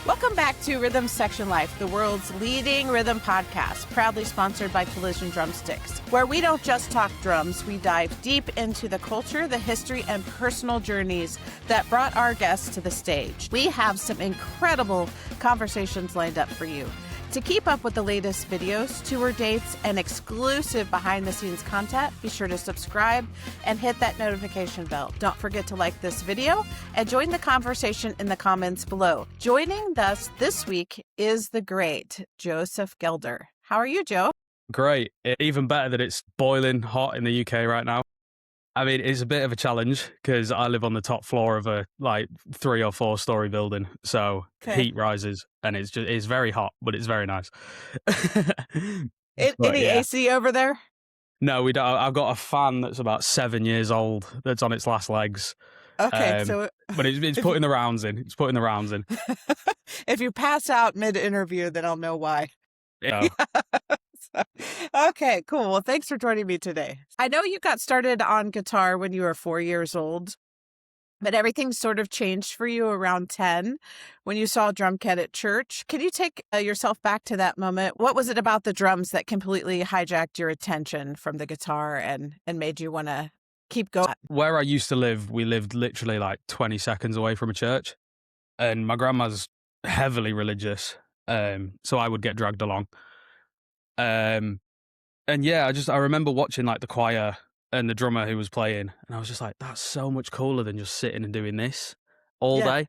Welcome back to Rhythm Section Life, the world's leading rhythm podcast, proudly sponsored by Collision Drumsticks, where we don't just talk drums, we dive deep into the culture, the history, and personal journeys that brought our guests to the stage. We have some incredible conversations lined up for you. To keep up with the latest videos, tour dates, and exclusive behind-the-scenes content, be sure to subscribe and hit that notification bell. Don't forget to like this video and join the conversation in the comments below. Joining us this week is the great Joseph Gelder. How are you, Joe? Great. Even better that it's boiling hot in the UK right now. I mean, it's a bit of a challenge because I live on the top floor of a 3 or 4 story building. So heat rises and it's very hot, but it's very nice. Any AC over there? No, we don't. I've got a fan that's about 7 years old that's on its last legs. Okay, but it's putting the rounds in. It's putting the rounds in. If you pass out mid-interview, then I'll know why. Yeah. Okay, cool. Well, thanks for joining me today. I know you got started on guitar when you were 4 years old, but everything sort of changed for you around 10 when you saw a drum kit at church. Can you take yourself back to that moment? What was it about the drums that completely hijacked your attention from the guitar and made you want to keep going? Where I used to live, we lived literally 20 seconds away from a church, and my grandma's heavily religious, so I would get dragged along. And yeah, I remember watching the choir and the drummer who was playing, and I was just like, that's so much cooler than just sitting and doing this all day.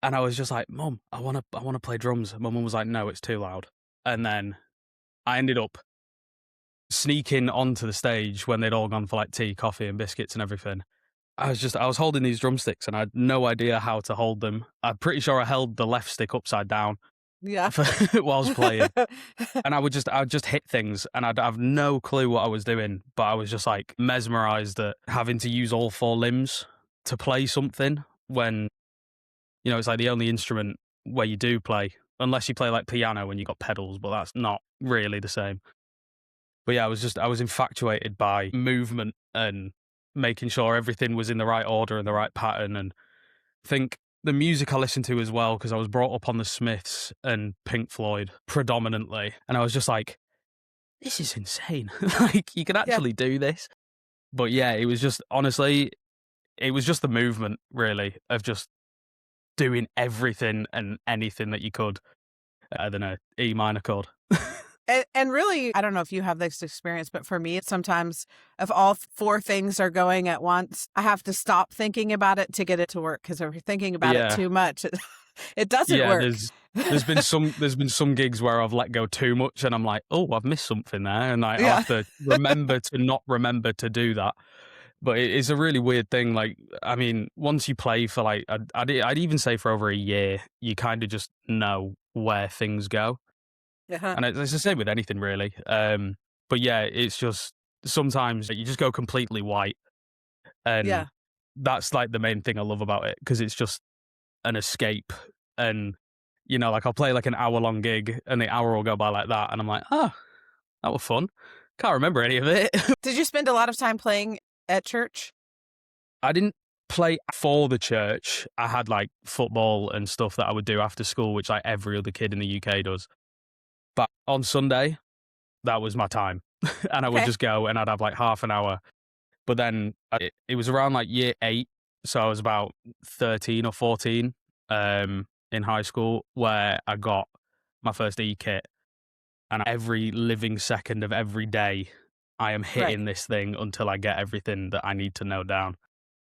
And I was just like, Mum, I want to play drums. And my mum was like, no, it's too loud. And then I ended up sneaking onto the stage when they'd all gone for tea, coffee and biscuits and everything. I was holding these drumsticks and I had no idea how to hold them. I'm pretty sure I held the left stick upside down. Yeah. While I was playing. And I'd just hit things and I'd have no clue what I was doing, but I was just mesmerized at having to use all 4 limbs to play something when, it's the only instrument where you do play, unless you play piano when you got pedals, but that's not really the same. But yeah, I was infatuated by movement and making sure everything was in the right order and the right pattern, and think the music I listened to as well, because I was brought up on the Smiths and Pink Floyd predominantly, and I was just like, this is insane. You can actually do this. But yeah, it was just, honestly, it was just the movement, really, of just doing everything and anything that you could than a E minor chord. And really, I don't know if you have this experience, but for me, it's sometimes if all 4 things are going at once, I have to stop thinking about it to get it to work. Because if you're thinking about it too much, it doesn't work. There's been some gigs where I've let go too much, and I'm like, oh, I've missed something there, and I have to remember to not remember to do that. But it's a really weird thing. I mean, once you play for I'd even say for over a year, you kind of just know where things go. And it's the same with anything, really. But yeah, it's just sometimes you just go completely white. And that's the main thing I love about it, because it's just an escape. And, I'll play an hour-long gig and the hour will go by like that. And I'm like, oh, that was fun. Can't remember any of it. Did you spend a lot of time playing at church? I didn't play for the church. I had football and stuff that I would do after school, which every other kid in the UK does. But on Sunday, that was my time. And I would just go and I'd have half an hour. But then it was around year 8. So I was about 13 or 14 in high school, where I got my first E-kit. And every living second of every day, I am hitting this thing until I get everything that I need to know down.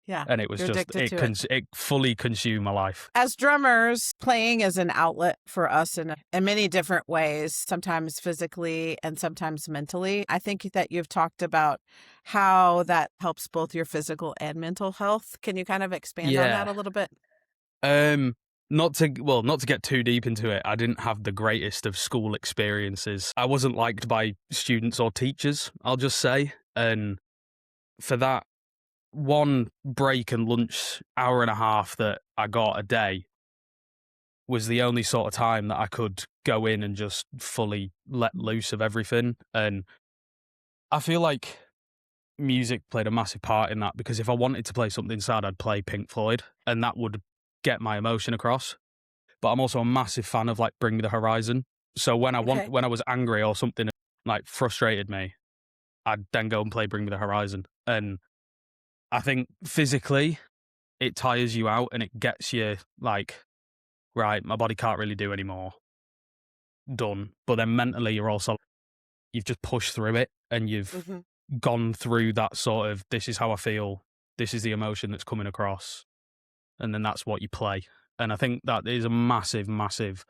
Yeah. And it was it fully consumed my life. As drummers, playing is an outlet for us in many different ways, sometimes physically and sometimes mentally. I think that you've talked about how that helps both your physical and mental health. Can you kind of expand on that a little bit? Not to get too deep into it, I didn't have the greatest of school experiences. I wasn't liked by students or teachers, I'll just say. And for that, one break and lunch hour and a half that I got a day was the only sort of time that I could go in and just fully let loose of everything. And I feel like music played a massive part in that, because if I wanted to play something sad, I'd play Pink Floyd, and that would get my emotion across. but I'm also a massive fan of like Bring Me the Horizon. So Okay. when I was angry or something like frustrated me, I'd then go and play Bring Me the Horizon. And I think physically it tires you out and it gets you like, right, my body can't really do anymore. Done. But then mentally you're also you've just pushed through it and you've Hmm. gone through that sort of this is how I feel, this is the emotion that's coming across, and then that's what you play. And I think that is a massive, massive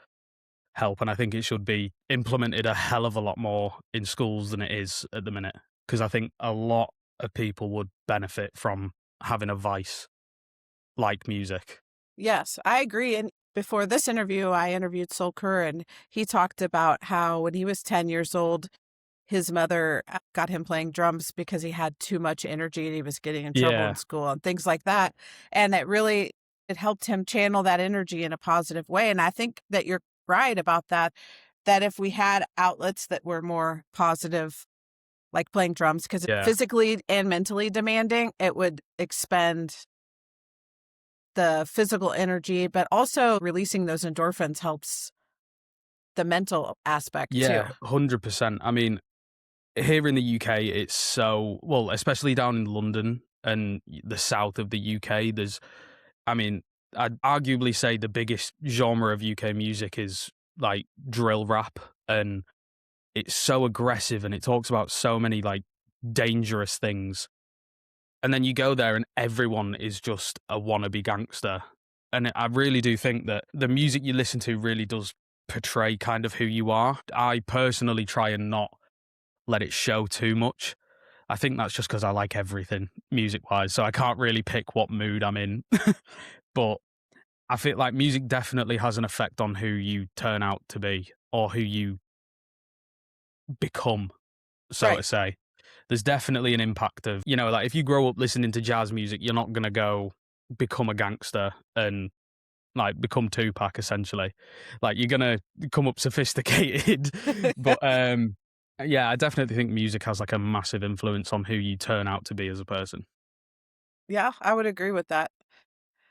help. And I think it should be implemented a hell of a lot more in schools than it is at the minute. Because I think a lot of people would benefit from having a vice like music. Yes, I agree. And before this interview, I interviewed Sol Kerr, and he talked about how when he was 10 years old, his mother got him playing drums because he had too much energy and he was getting in trouble in Yeah. school and things like that. And it helped him channel that energy in a positive way. And I think that you're right about that, that if we had outlets that were more positive, like playing drums, because it's Yeah. physically and mentally demanding, it would expend the physical energy, but also releasing those endorphins helps the mental aspect too. Yeah. 100%. I mean, here in the UK, it's so well, especially down in London and the south of the UK. I mean, I'd arguably say the biggest genre of UK music is like drill rap, and it's so aggressive and it talks about so many like dangerous things. And then you go there and everyone is just a wannabe gangster. And I really do think that the music you listen to really does portray kind of who you are. I personally try and not let it show too much. I think that's just because I like everything music wise. So I can't really pick what mood I'm in. But I feel like music definitely has an effect on who you turn out to be or who you become, so to Right. say. There's definitely an impact of, like if you grow up listening to jazz music, you're not going to go become a gangster and like become Tupac essentially. Like you're going to come up sophisticated. But yeah, I definitely think music has like a massive influence on who you turn out to be as a person. Yeah, I would agree with that.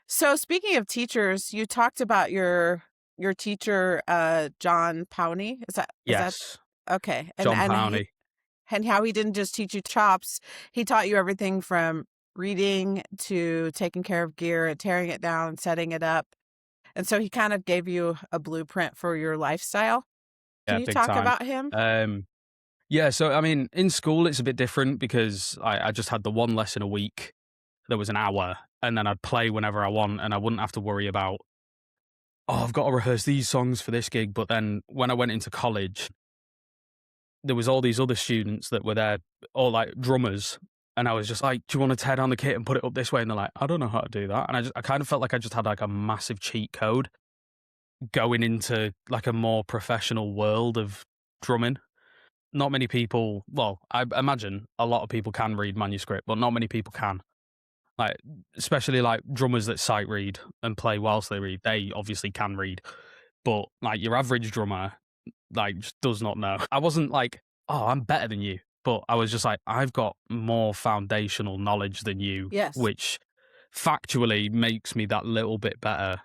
So speaking of teachers, you talked about your teacher, John Powney. Is that Yes, okay? And John and he Powney. and how he didn't just teach you chops, he taught you everything from reading to taking care of gear and tearing it down, setting it up. And so he kind of gave you a blueprint for your lifestyle. Can Yeah, you big talk time. about him? Um, yeah, so I mean, in school it's a bit different because I just had the one lesson a week. There was an hour, and then I'd play whenever I want, and I wouldn't have to worry about, oh, I've got to rehearse these songs for this gig. But then when I went into college, there was all these other students that were there, all like drummers, and I was just like, "Do you want to tear down the kit and put it up this way?" And they're like, "I don't know how to do that." And I kind of felt like I just had like a massive cheat code going into like a more professional world of drumming. Not many people, well, I imagine a lot of people can read manuscript, but not many people can. Like, especially like drummers that sight read and play whilst they read, they obviously can read. But like your average drummer, like just does not know. I wasn't like, oh, I'm better than you, but I was just like, I've got more foundational knowledge than you, Yes. which factually makes me that little bit better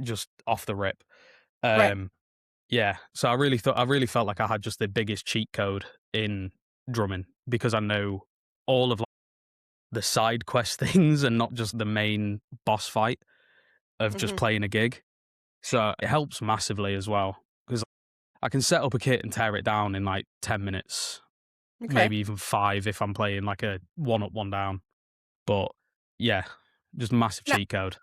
just off the rip. Right. Um, yeah, so I really felt like I had just the biggest cheat code in drumming because I know all of like, the side quest things and not just the main boss fight of just Hmm. playing a gig. So it helps massively as well because I can set up a kit and tear it down in like 10 minutes, Okay. maybe even 5 if I'm playing like a one up, one down. But yeah, just massive Now, cheat code.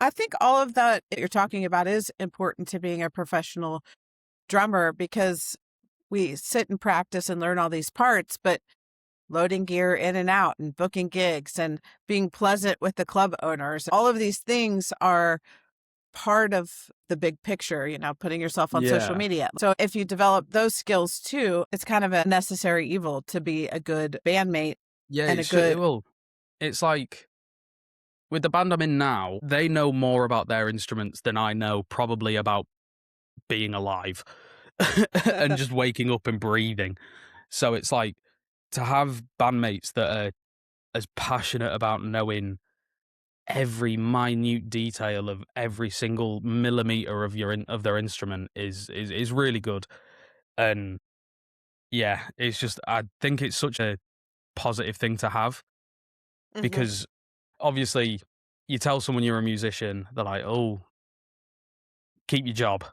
I think all of that you're talking about is important to being a professional drummer because we sit and practice and learn all these parts, but loading gear in and out and booking gigs and being pleasant with the club owners, all of these things are part of the big picture, putting yourself on social Yeah. media. So if you develop those skills too, it's kind of a necessary evil to be a good bandmate Yeah, and a good, it's like with the band I'm in now, they know more about their instruments than I know probably about being alive and just waking up and breathing. So it's like to have bandmates that are as passionate about knowing every minute detail of every single millimeter of of their instrument is really good. And yeah, it's just I think it's such a positive thing to have Hmm. because obviously you tell someone you're a musician, they're like, "Oh, keep your job."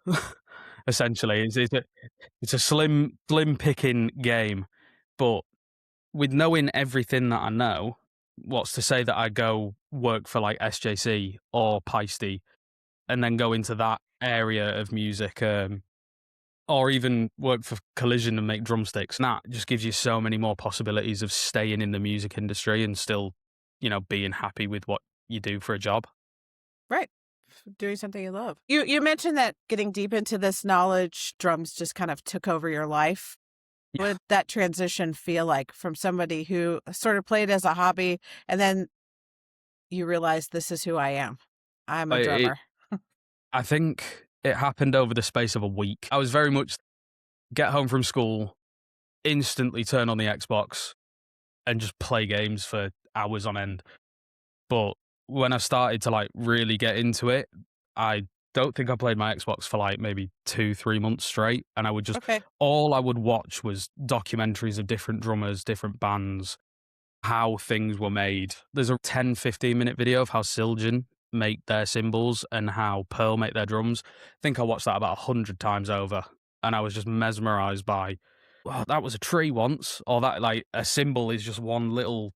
Essentially, it's a slim picking game, but with knowing everything that I know, what's to say that I go work for like SJC or Peisty and then go into that area of music, or even work for Collision and make drumsticks? And that just gives you so many more possibilities of staying in the music industry and still, being happy with what you do for a job. Right. Doing something you love. You mentioned that getting deep into this knowledge, drums just kind of took over your life. What Yeah, did that transition feel like from somebody who sort of played as a hobby and then you realize this is who I am? I'm a it. drummer. I think it happened over the space of a week. I was very much get home from school, instantly turn on the Xbox, and just play games for hours on end. But when I started to like really get into it, I don't think I played my Xbox for like maybe 2-3 months straight. And I would just, Okay. all I would watch was documentaries of different drummers, different bands, how things were made. There's a 10-15 minute video of how Siljan make their cymbals and how Pearl make their drums. I think I watched that about 100 times over. And I was just mesmerized by, wow, that was a tree once, or that like a cymbal is just one little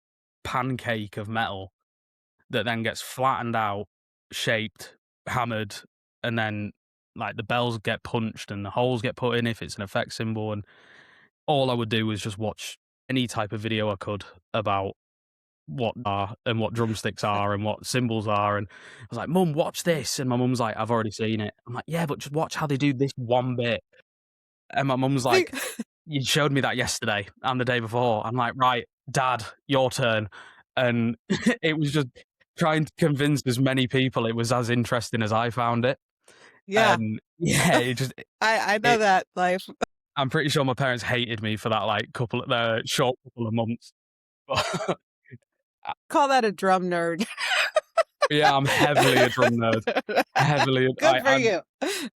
pancake of metal that then gets flattened out, shaped, hammered, and then like the bells get punched and the holes get put in if it's an effect symbol. And all I would do was just watch any type of video I could about what are and what drumsticks are and what cymbals are. And I was like, Mum, watch this. And my mum's like, I've already seen it. I'm like, yeah, but just watch how they do this one bit. And my mum's See, like, you showed me that yesterday and the day before. I'm like, right, Dad, your turn. And it was just trying to convince as many people it was as interesting as I found it. yeah, And yeah, I know it, that life. I'm pretty sure my parents hated me for that like short couple of months. But Call that a drum nerd. yeah, I'm heavily a drum nerd. Heavily, Good for you.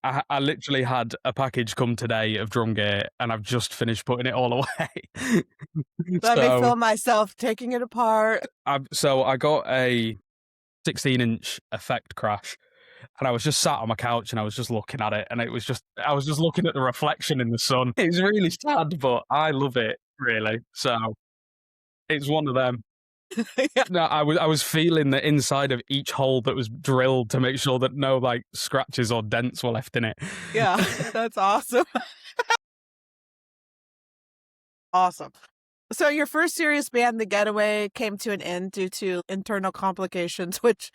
I literally had a package come today of drum gear, and I've just finished putting it all away. Let me So film myself taking it apart. I got a 16-inch effect crash, and I was just sat on my couch and I was just looking at it, and I was just looking at the reflection in the sun. It was really sad, but I love it really. So it's one of them. Yeah. No, I was feeling the inside of each hole that was drilled to make sure that no like scratches or dents were left in it. Yeah, that's awesome. Awesome. So your first serious band, The Getaway, came to an end due to internal complications, which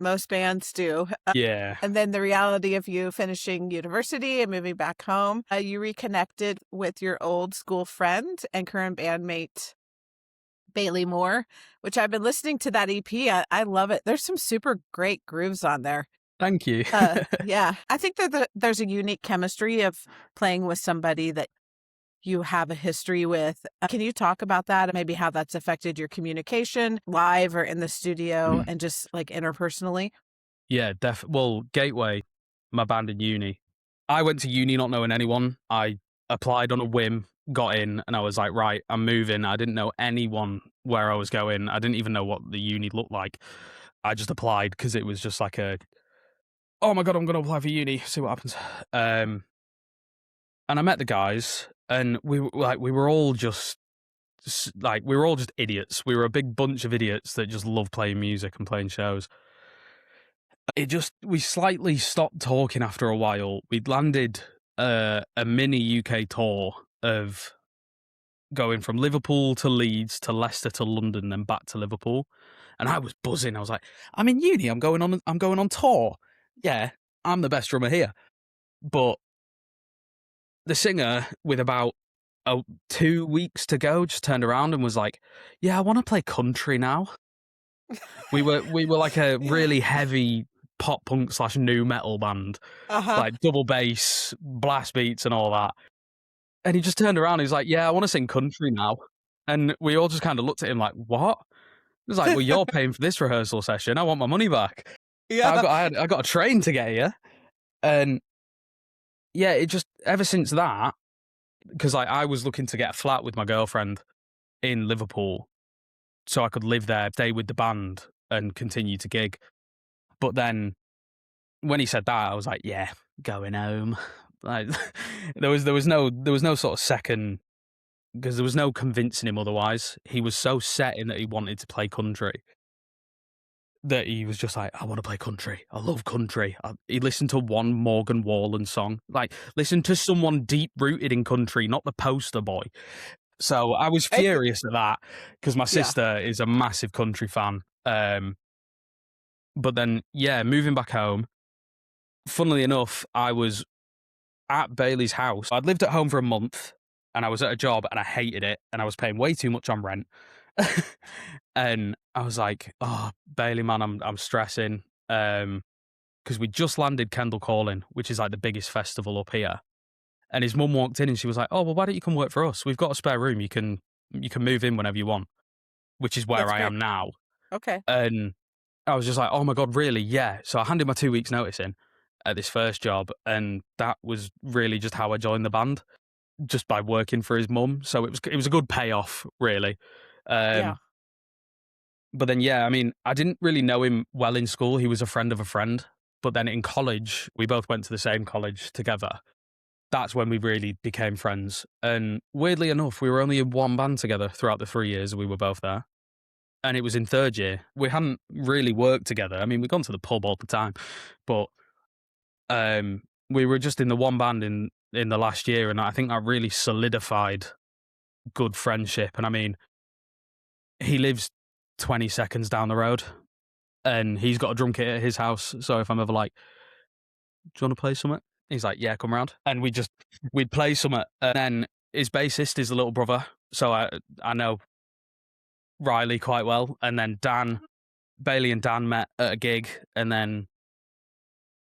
most bands do. Yeah. And then the reality of you finishing university and moving back home, you reconnected with your old school friend and current bandmate, Bailey Moore, which I've been listening to that EP. I love it. There's some super great grooves on there. Thank you. Yeah, I think that there's a unique chemistry of playing with somebody that you have a history with. Can you talk about that and maybe how that's affected your communication live or in the studio and just like interpersonally? Yeah, well, Gateway, my band in uni. I went to uni not knowing anyone. I applied on a whim, got in, and I was like, right, I'm moving. I didn't know anyone where I was going. I didn't even know what the uni looked like. I just applied because it was just like oh my God, I'm going to apply for uni, see what happens. And I met the guys, and we were all just idiots. We were a big bunch of idiots that just love playing music and playing shows. We slightly stopped talking after a while. We'd landed a mini UK tour of going from Liverpool to Leeds to Leicester to London, then back to Liverpool. And I was buzzing. I was like, I'm in uni. I'm going on tour. Yeah, I'm the best drummer here. But the singer, with about 2 weeks to go, just turned around and was like, "Yeah, I want to play country now." We were like a really heavy pop punk / new metal band, Uh-huh. like double bass, blast beats, and all that. And he just turned around. And he's like, "Yeah, I want to sing country now." And we all just kind of looked at him like, "What?" was like, well, you're paying for this rehearsal session. I want my money back. Yeah. I got a train to get here. And yeah, it just, ever since that, because I was looking to get a flat with my girlfriend in Liverpool so I could live there, stay with the band and continue to gig. But then when he said that, I was like, yeah, going home. Like, there was no sort of second, because there was no convincing him otherwise. He was so set in that he wanted to play country that he was just like, I want to play country. I love country. He listened to one Morgan Wallen song. Like, listen to someone deep rooted in country, not the poster boy. So I was furious at that because my sister is a massive country fan. But then, yeah, moving back home, funnily enough, I was at Bailey's house. I'd lived at home for a month and I was at a job and I hated it and I was paying way too much on rent. And I was like, oh, Bailey, man, I'm stressing. Because we just landed Kendal Calling, which is like the biggest festival up here. And his mum walked in and she was like, oh, well, why don't you come work for us? We've got a spare room. You can move in whenever you want, which is where I am now. Okay. And I was just like, oh my God, really? Yeah. So I handed my 2 weeks notice in at this first job. And that was really just how I joined the band, just by working for his mum. So it was a good payoff, really. Yeah. But then, yeah, I mean, I didn't really know him well in school. He was a friend of a friend. But then in college, we both went to the same college together. That's when we really became friends. And weirdly enough, we were only in one band together throughout the 3 years we were both there. And it was in third year. We hadn't really worked together. I mean, we'd gone to the pub all the time. But we were just in the one band in the last year. And I think that really solidified good friendship. And I mean, he lives 20 seconds down the road and he's got a drum kit at his house. So if I'm ever like, do you want to play something? He's like, yeah, come round. And we'd play something. And then his bassist is the little brother. So I know Riley quite well. And then Bailey and Dan met at a gig and then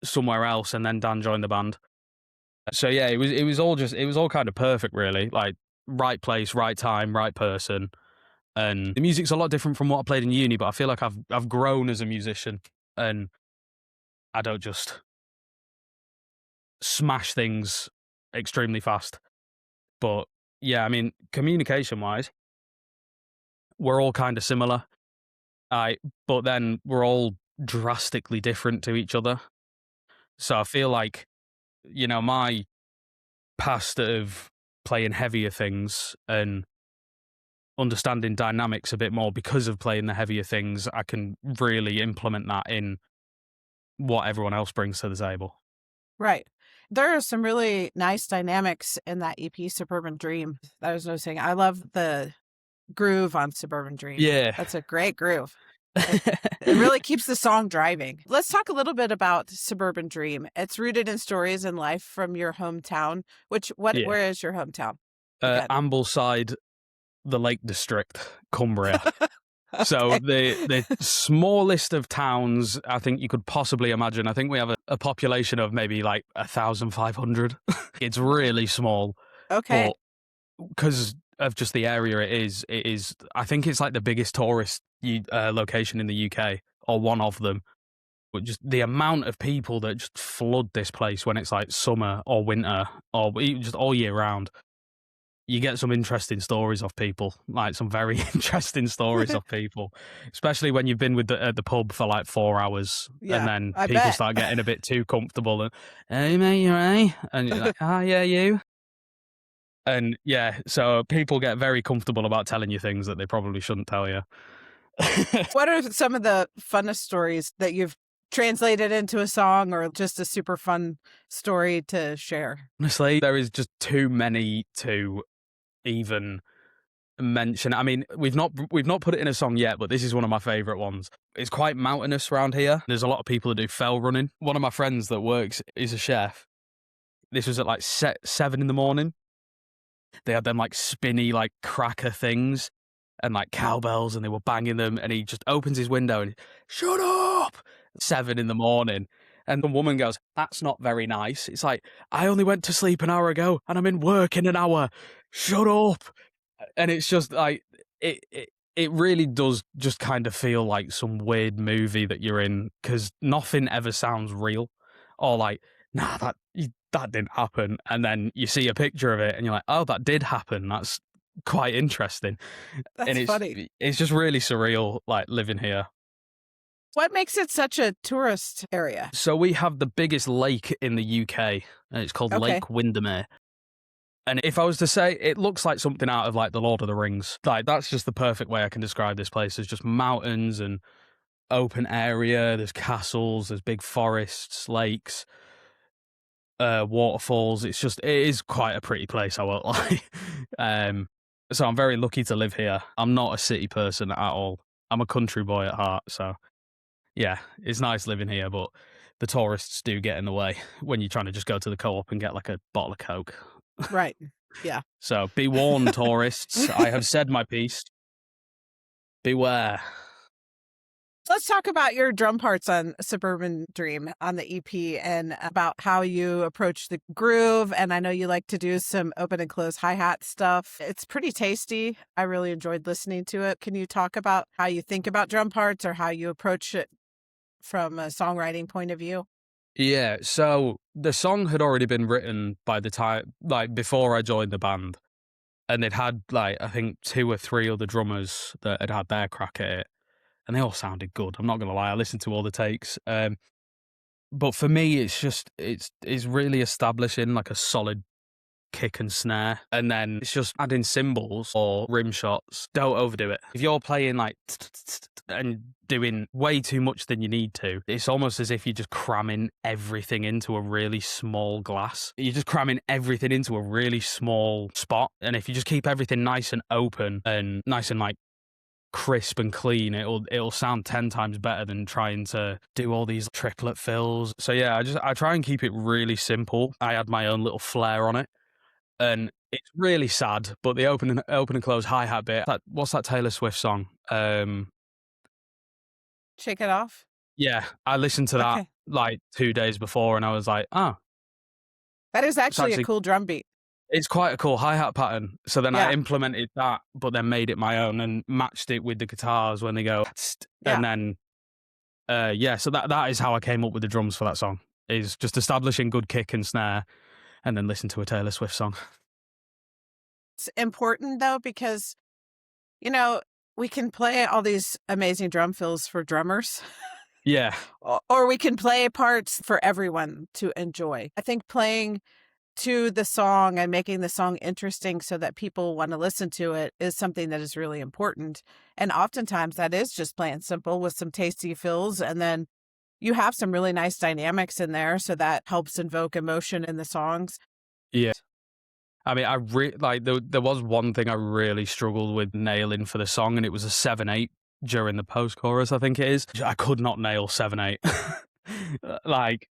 somewhere else. And then Dan joined the band. So yeah, it was all kind of perfect, really. Like, right place, right time, right person. And the music's a lot different from what I played in uni, but I feel like I've grown as a musician and I don't just smash things extremely fast. But yeah, I mean, communication-wise, we're all kind of similar. But then we're all drastically different to each other. So I feel like, you know, my past of playing heavier things and understanding dynamics a bit more because of playing the heavier things, I can really implement that in what everyone else brings to the table. Right. There are some really nice dynamics in that EP, Suburban Dream. I was noticing. I love the groove on Suburban Dream. Yeah. That's a great groove. It really keeps the song driving. Let's talk a little bit about Suburban Dream. It's rooted in stories and life from your hometown. Where is your hometown? Ambleside, the Lake District, Cumbria. Okay. So the smallest of towns I think you could possibly imagine. I think we have a population of maybe like 1,500. It's really small. Okay. But because of just the area it is, I think it's like the biggest tourist location in the UK, or one of them. But just the amount of people that just flood this place when it's like summer or winter or just all year round. You get some interesting stories of people, like some very interesting stories of people, especially when you've been at the pub for like 4 hours, and then people start getting a bit too comfortable and, hey mate, you right? And you're like, yeah, you. And yeah, so people get very comfortable about telling you things that they probably shouldn't tell you. What are some of the funnest stories that you've translated into a song, or just a super fun story to share? Honestly, there is just too many to even mention. I mean, we've not put it in a song yet, but this is one of my favorite ones. It's quite mountainous around here. There's a lot of people that do fell running. One of my friends that works is a chef. This was at like 7 a.m. They had them like spinny like cracker things and like cowbells, and they were banging them, and he just opens his window and shut up 7 a.m. And the woman goes, that's not very nice. It's like, I only went to sleep an hour ago and I'm in work in an hour. Shut up. And it's just like, It really does just kind of feel like some weird movie that you're in, because nothing ever sounds real, or like, nah, that didn't happen. And then you see a picture of it and you're like, oh, that did happen. That's quite interesting. And That's funny. it's just really surreal, like living here. What makes it such a tourist area? So we have the biggest lake in the UK, and it's called Okay. Lake Windermere. And if I was to say, it looks like something out of like the Lord of the Rings. Like, that's just the perfect way I can describe this place. There's just mountains and open area. There's castles. There's big forests, lakes, waterfalls. It is quite a pretty place, I won't lie. So I'm very lucky to live here. I'm not a city person at all. I'm a country boy at heart. So yeah, it's nice living here, but the tourists do get in the way when you're trying to just go to the co-op and get like a bottle of Coke. Right. Yeah. So be warned, tourists. I have said my piece. Beware. Let's talk about your drum parts on Suburban Dream on the EP and about how you approach the groove. And I know you like to do some open and close hi-hat stuff. It's pretty tasty. I really enjoyed listening to it. Can you talk about how you think about drum parts or how you approach it from a songwriting point of view? Yeah, so the song had already been written by the time, like before I joined the band. And it had like, I think 2 or 3 other drummers that had their crack at it. And they all sounded good. I'm not going to lie. I listened to all the takes. But for me, it's really establishing like a solid kick and snare. And then it's just adding cymbals or rim shots. Don't overdo it. If you're playing like and doing way too much than you need to, it's almost as if you're just cramming everything into a really small glass. You're just cramming everything into a really small spot. And if you just keep everything nice and open and nice and like crisp and clean, it'll sound 10 times better than trying to do all these triplet fills. So yeah, I try and keep it really simple. I add my own little flair on it, and it's really sad. But the open and close hi-hat bit, what's that Taylor Swift song? Shake It Off? Yeah, I listened to that Okay. like 2 days before, and I was like, oh, That is actually a actually cool drum beat. it's quite a cool hi-hat pattern. So then I Yeah. implemented that, but then made it my own and matched it with the guitars when they go, Yeah. and then so that is how I came up with the drums for that song, is just establishing good kick and snare and then listen to a Taylor Swift song. It's important though, because, you know, we can play all these amazing drum fills for drummers. Yeah. Or we can play parts for everyone to enjoy. I think playing to the song and making the song interesting so that people want to listen to it is something that is really important. And oftentimes that is just plain simple with some tasty fills. And then you have some really nice dynamics in there. So that helps invoke emotion in the songs. Yeah. I mean, there was one thing I really struggled with nailing for the song, and it was a 7/8 during the post-chorus, I think it is. I could not nail 7/8. Like,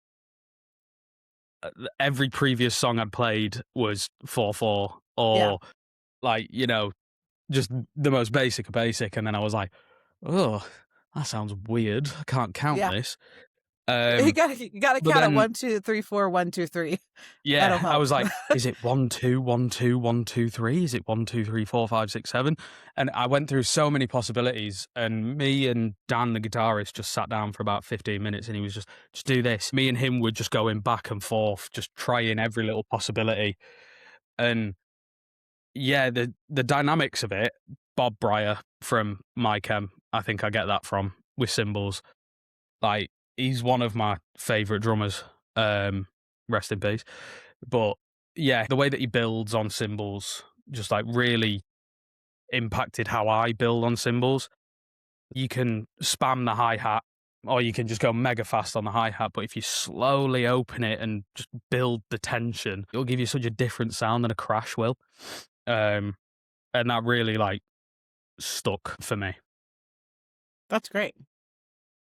every previous song I'd played was 4/4 or like, just the most basic of basic. And then I was like, oh, that sounds weird. I can't count this. You gotta but count then- it 1, 2, 3, 4, 1, 2, 3. Yeah, That'll I help. was like, is it 1, 2, 1, 2, 1, 2, 3? Is it 1, 2, 3, 4, 5, 6, 7? And I went through so many possibilities, and me and Dan, the guitarist, just sat down for about 15 minutes, and he was just do this. Me and him were just going back and forth, just trying every little possibility. And yeah, the dynamics of it, Bob Breyer from My Chem, I think I get that from, with cymbals. Like, he's one of my favourite drummers. Rest in peace. But yeah, the way that he builds on cymbals just like really impacted how I build on cymbals. You can spam the hi-hat, or you can just go mega fast on the hi-hat, but if you slowly open it and just build the tension, it'll give you such a different sound than a crash will. And that really like stuck for me. That's great.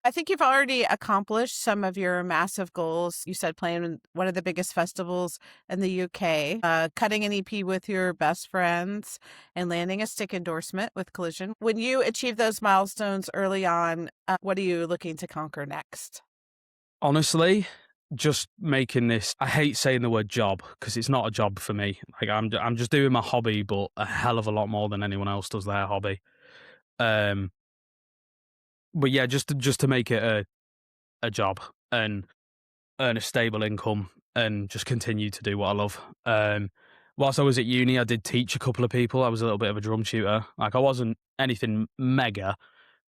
I think you've already accomplished some of your massive goals. You said playing one of the biggest festivals in the UK, cutting an EP with your best friends, and landing a stick endorsement with Collision. When you achieve those milestones early on, what are you looking to conquer next? Honestly, just making this, I hate saying the word job because it's not a job for me. Like, I'm just doing my hobby, but a hell of a lot more than anyone else does their hobby. Um, but yeah, just to make it a job and earn a stable income and just continue to do what I love. Whilst I was at uni, I did teach a couple of people. I was a little bit of a drum tutor. Like, I wasn't anything mega,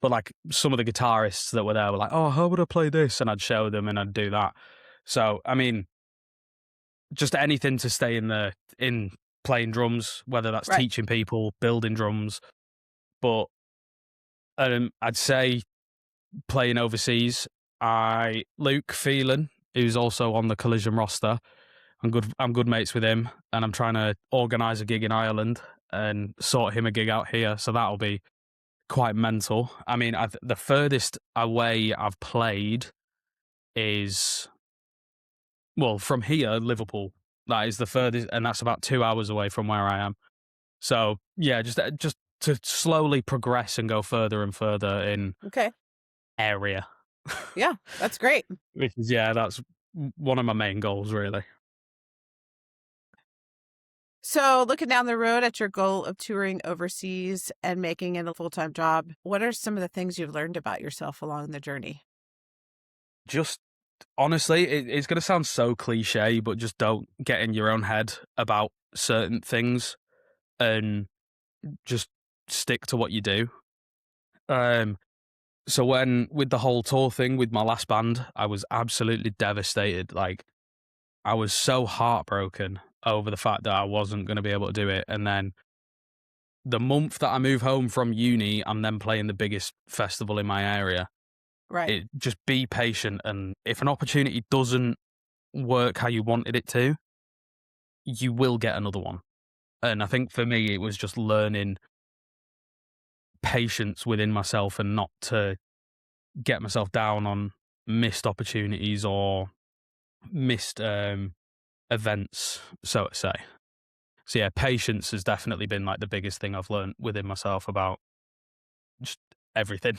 but like some of the guitarists that were there were like, "Oh, how would I play this?" And I'd show them and I'd do that. So, I mean, just anything to stay in playing drums, whether that's Right. teaching people, building drums. But I'd say playing overseas, Luke Phelan, who's also on the Collision roster. I'm good mates with him, and I'm trying to organise a gig in Ireland and sort him a gig out here. So that'll be quite mental. I mean, the furthest away I've played is, well, from here, Liverpool. That is the furthest, and that's about 2 hours away from where I am. So yeah, just to slowly progress and go further and further in Okay. area. Yeah, that's great. Which is, yeah, that's one of my main goals, really. So, looking down the road at your goal of touring overseas and making it a full-time job, what are some of the things you've learned about yourself along the journey? Just honestly, it's going to sound so cliche, but just don't get in your own head about certain things and just stick to what you do. So when with the whole tour thing with my last band, I was absolutely devastated. Like, I was so heartbroken over the fact that I wasn't going to be able to do it. And then the month that I move home from uni, I'm then playing the biggest festival in my area. Right. Just be patient, and if an opportunity doesn't work how you wanted it to, you will get another one. And I think for me, it was just learning patience within myself and not to get myself down on missed opportunities or missed events, so to say. So yeah, patience has definitely been like the biggest thing I've learned within myself about just everything,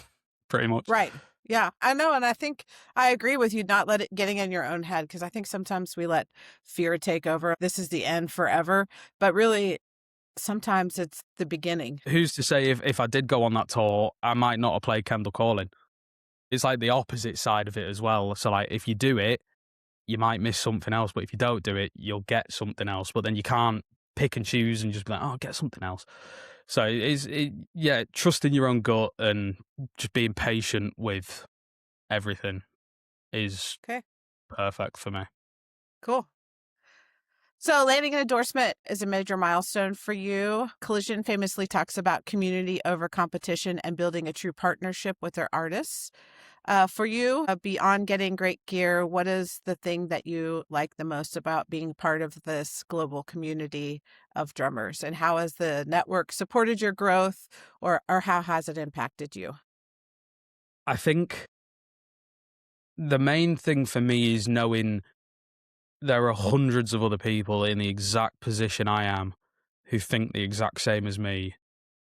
pretty much. Right. Yeah, I know. And I think I agree with you, not let it getting in your own head, because I think sometimes we let fear take over. This is the end forever. But really, sometimes it's the beginning. Who's to say if I did go on that tour, I might not have played Kendall Calling? It's like the opposite side of it as well. So like, if you do it, you might miss something else, but if you don't do it, you'll get something else. But then you can't pick and choose and just be like, oh, get something else. So yeah, trusting your own gut and just being patient with everything is Okay, perfect for me. cool. So, landing an endorsement is a major milestone for you. Collision famously talks about community over competition and building a true partnership with their artists. For you, beyond getting great gear, what is the thing that you like the most about being part of this global community of drummers? And how has the network supported your growth, or how has it impacted you? I think the main thing for me is knowing there are hundreds of other people in the exact position I am who think the exact same as me,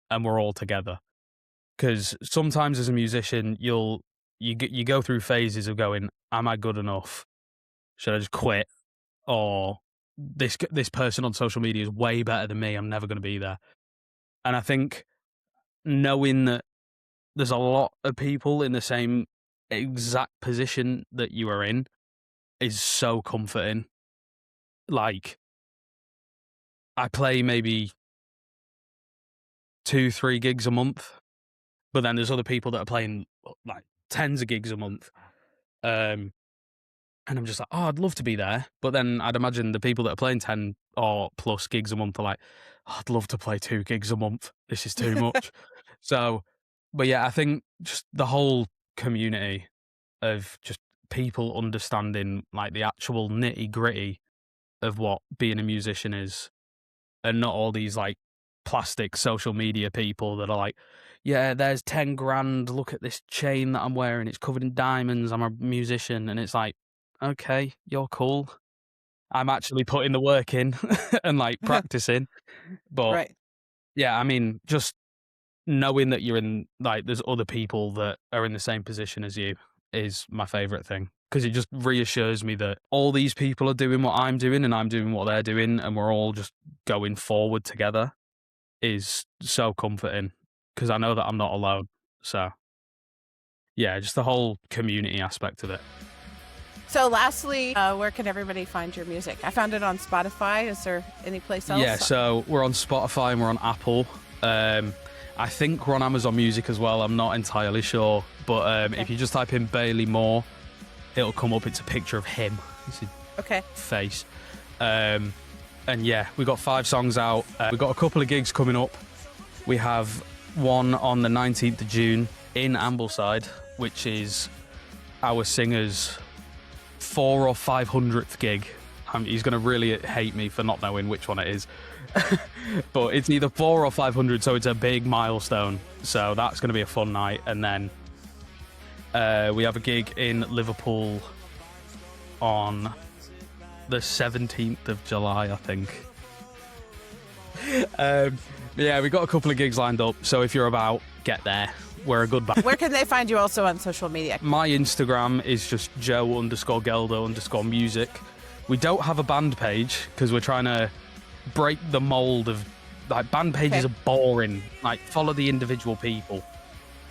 and we're all together. Because sometimes as a musician, you go through phases of going, am I good enough? Should I just quit? Or this person on social media is way better than me. I'm never going to be there. And I think knowing that there's a lot of people in the same exact position that you are in is so comforting. Like, I play maybe 2-3 gigs a month, but then there's other people that are playing like tens of gigs a month. And I'm just like, oh, I'd love to be there. But then I'd imagine the people that are playing 10 or plus gigs a month are like, oh, I'd love to play 2 gigs a month. This is too much. So, but yeah, I think just the whole community of just people understanding like the actual nitty gritty of what being a musician is, and not all these like plastic social media people that are like, yeah, there's 10 grand. Look at this chain that I'm wearing. It's covered in diamonds. I'm a musician. And it's like, okay, you're cool. I'm actually putting the work in and like practicing. But Right. yeah, I mean, just knowing that you're in, like, there's other people that are in the same position as you is my favorite thing. Because it just reassures me that all these people are doing what I'm doing and I'm doing what they're doing, and we're all just going forward together is so comforting. because I know that I'm not alone. So, yeah, just the whole community aspect of it. So lastly, where can everybody find your music? I found it on Spotify. Is there any place else? Yeah, so we're on Spotify and we're on Apple. I think we're on Amazon Music as well. I'm not entirely sure. But if you just type in Bailey Moore, it'll come up. It's a picture of him. It's a face. And yeah, we got 5 songs out. We've got a couple of gigs coming up. We have one on the 19th of June in Ambleside, which is our singer's 400th or 500th gig. He's going to really hate me for not knowing which one it is. But it's either 400 or 500, so it's a big milestone. So that's going to be a fun night. And then we have a gig in Liverpool on the 17th of July, I think. Yeah, we got a couple of gigs lined up. So if you're about, get there. We're a good band. Where can they find you also on social media? My Instagram is just Joe_Gelder_music. We don't have a band page because we're trying to break the mold of, like, band pages are boring. Like, follow the individual people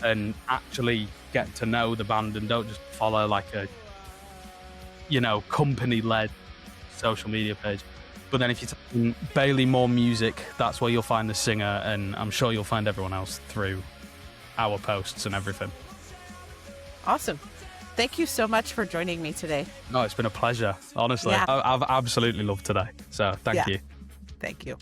and actually get to know the band, and don't just follow like a, company-led social media page. But then if you type in Bailey Moore Music, that's where you'll find the singer, and I'm sure you'll find everyone else through our posts and everything. Awesome. Thank you so much for joining me today. No, it's been a pleasure, honestly. Yeah. I've absolutely loved today. So thank you. Thank you.